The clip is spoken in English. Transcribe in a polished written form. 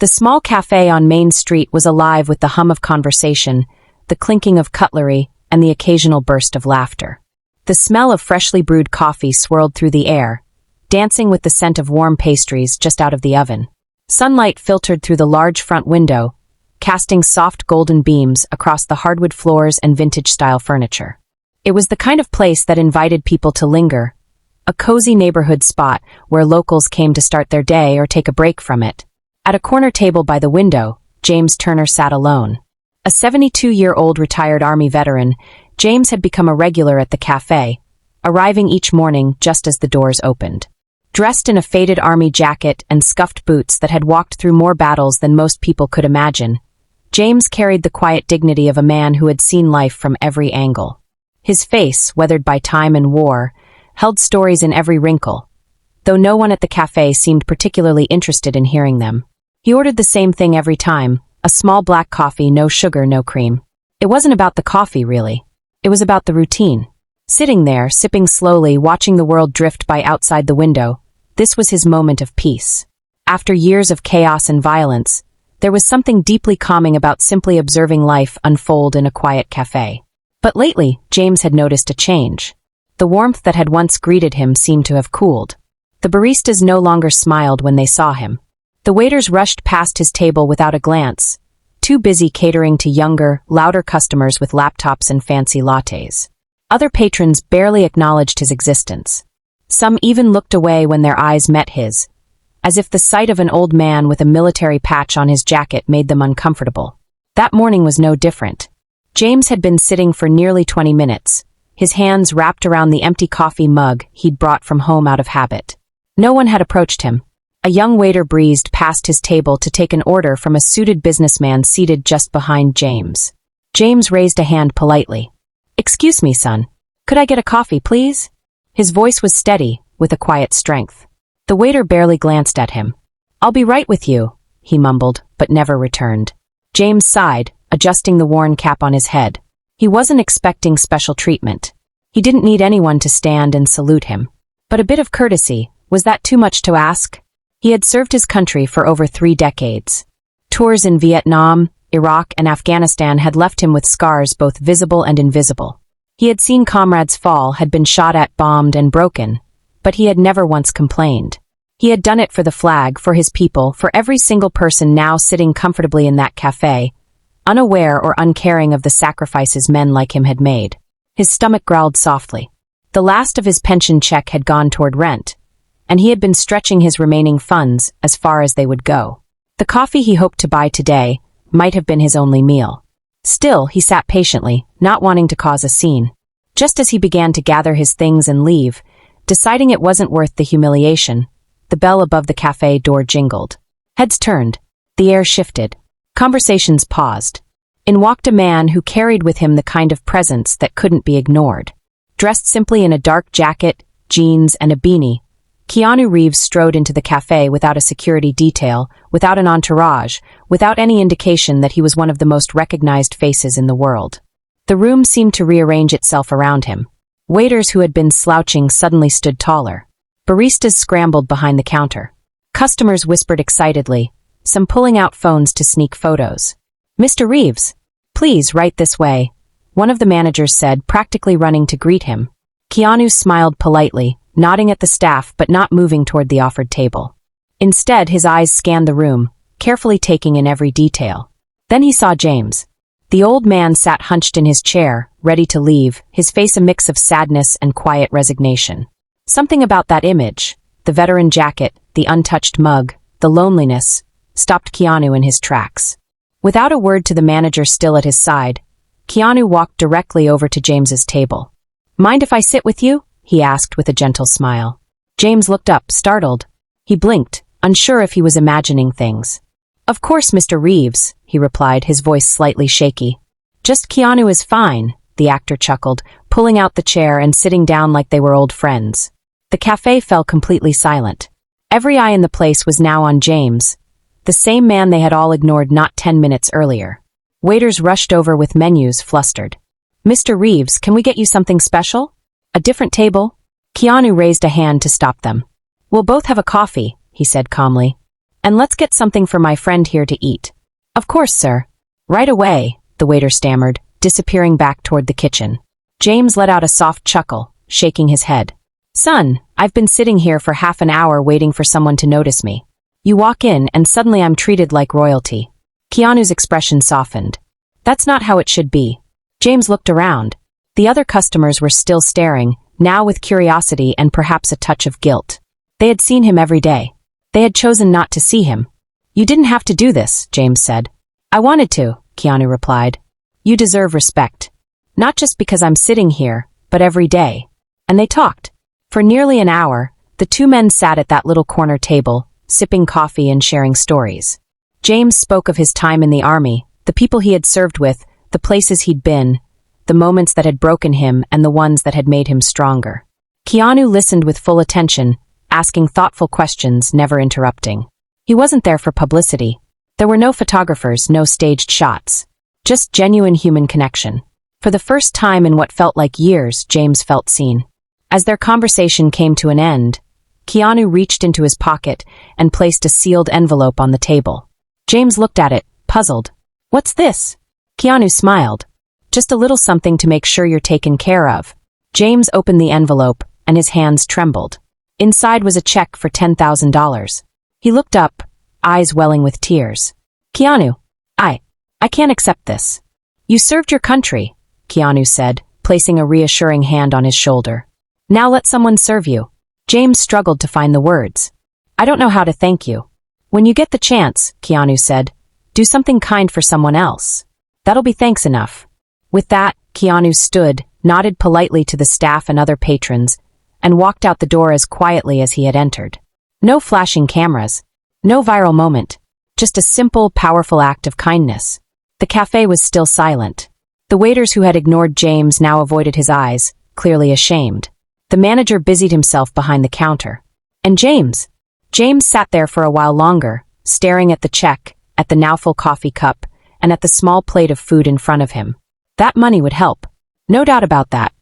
The small cafe on Main Street was alive with the hum of conversation, the clinking of cutlery, and the occasional burst of laughter. The smell of freshly brewed coffee swirled through the air, dancing with the scent of warm pastries just out of the oven. Sunlight filtered through the large front window, casting soft golden beams across the hardwood floors and vintage-style furniture. It was the kind of place that invited people to linger, a cozy neighborhood spot where locals came to start their day or take a break from it. At a corner table by the window, James Turner sat alone. A 72-year-old retired Army veteran, James had become a regular at the cafe, arriving each morning just as the doors opened. Dressed in a faded Army jacket and scuffed boots that had walked through more battles than most people could imagine, James carried the quiet dignity of a man who had seen life from every angle. His face, weathered by time and war, held stories in every wrinkle, though no one at the cafe seemed particularly interested in hearing them. He ordered the same thing every time, a small black coffee, no sugar, no cream. It wasn't about the coffee, really. It was about the routine. Sitting there, sipping slowly, watching the world drift by outside the window, this was his moment of peace. After years of chaos and violence, there was something deeply calming about simply observing life unfold in a quiet cafe. But lately, James had noticed a change. The warmth that had once greeted him seemed to have cooled. The baristas no longer smiled when they saw him. The waiters rushed past his table without a glance, too busy catering to younger, louder customers with laptops and fancy lattes. Other patrons barely acknowledged his existence. Some even looked away when their eyes met his, as if the sight of an old man with a military patch on his jacket made them uncomfortable. That morning was no different. James had been sitting for nearly 20 minutes, his hands wrapped around the empty coffee mug he'd brought from home out of habit. No one had approached him. A young waiter breezed past his table to take an order from a suited businessman seated just behind James. James raised a hand politely. "Excuse me, son. Could I get a coffee, please?" His voice was steady, with a quiet strength. The waiter barely glanced at him. "I'll be right with you," he mumbled, but never returned. James sighed, adjusting the worn cap on his head. He wasn't expecting special treatment. He didn't need anyone to stand and salute him. But a bit of courtesy, was that too much to ask? He had served his country for over 3 decades. Tours in Vietnam, Iraq, and Afghanistan had left him with scars both visible and invisible. He had seen comrades fall, had been shot at, bombed, and broken, but he had never once complained. He had done it for the flag, for his people, for every single person now sitting comfortably in that cafe, unaware or uncaring of the sacrifices men like him had made. His stomach growled softly. The last of his pension check had gone toward rent, and he had been stretching his remaining funds as far as they would go. The coffee he hoped to buy today might have been his only meal. Still, he sat patiently, not wanting to cause a scene. Just as he began to gather his things and leave, deciding it wasn't worth the humiliation, the bell above the cafe door jingled. Heads turned. The air shifted. Conversations paused. In walked a man who carried with him the kind of presence that couldn't be ignored. Dressed simply in a dark jacket, jeans, and a beanie, Keanu Reeves strode into the cafe without a security detail, without an entourage, without any indication that he was one of the most recognized faces in the world. The room seemed to rearrange itself around him. Waiters who had been slouching suddenly stood taller. Baristas scrambled behind the counter. Customers whispered excitedly, some pulling out phones to sneak photos. "Mr. Reeves, please, right this way," one of the managers said, practically running to greet him. Keanu smiled politely, nodding at the staff but not moving toward the offered table. Instead, his eyes scanned the room, carefully taking in every detail. Then he saw James. The old man sat hunched in his chair, ready to leave, his face a mix of sadness and quiet resignation. Something about that image, the veteran jacket, the untouched mug, the loneliness, stopped Keanu in his tracks. Without a word to the manager still at his side, Keanu walked directly over to James's table. "Mind if I sit with you?" he asked with a gentle smile. James looked up, startled. He blinked, unsure if he was imagining things. "Of course, Mr. Reeves," he replied, his voice slightly shaky. "Just Keanu is fine," the actor chuckled, pulling out the chair and sitting down like they were old friends. The cafe fell completely silent. Every eye in the place was now on James, the same man they had all ignored not 10 minutes earlier. Waiters rushed over with menus, flustered. "Mr. Reeves, can we get you something special? A different table?" Keanu raised a hand to stop them. "We'll both have a coffee," he said calmly. And let's get something for my friend here to eat. Of course, sir. Right away, the waiter stammered, disappearing back toward the kitchen. James let out a soft chuckle, shaking his head. Son, I've been sitting here for half an hour waiting for someone to notice me. You walk in and suddenly I'm treated like royalty. Keanu's expression softened. That's not how it should be. James looked around. The other customers were still staring, now with curiosity and perhaps a touch of guilt. They had seen him every day. They had chosen not to see him. You didn't have to do this, James said. I wanted to, Keanu replied. You deserve respect. Not just because I'm sitting here, but every day. And they talked. For nearly an hour, the two men sat at that little corner table, sipping coffee and sharing stories. James spoke of his time in the army, the people he had served with, the places he'd been, the moments that had broken him and the ones that had made him stronger. Keanu listened with full attention, asking thoughtful questions, never interrupting. He wasn't there for publicity. There were no photographers, no staged shots. Just genuine human connection. For the first time in what felt like years, James felt seen. As their conversation came to an end, Keanu reached into his pocket and placed a sealed envelope on the table. James looked at it, puzzled. What's this? Keanu smiled. Just a little something to make sure you're taken care of. James opened the envelope, and his hands trembled. Inside was a check for $10,000. He looked up, eyes welling with tears. Keanu, I can't accept this. You served your country, Keanu said, placing a reassuring hand on his shoulder. Now let someone serve you. James struggled to find the words. I don't know how to thank you. When you get the chance, Keanu said, do something kind for someone else. That'll be thanks enough. With that, Keanu stood, nodded politely to the staff and other patrons, and walked out the door as quietly as he had entered. No flashing cameras. No viral moment. Just a simple, powerful act of kindness. The cafe was still silent. The waiters who had ignored James now avoided his eyes, clearly ashamed. The manager busied himself behind the counter. And James sat there for a while longer, staring at the check, at the now full coffee cup, and at the small plate of food in front of him. That money would help. No doubt about that.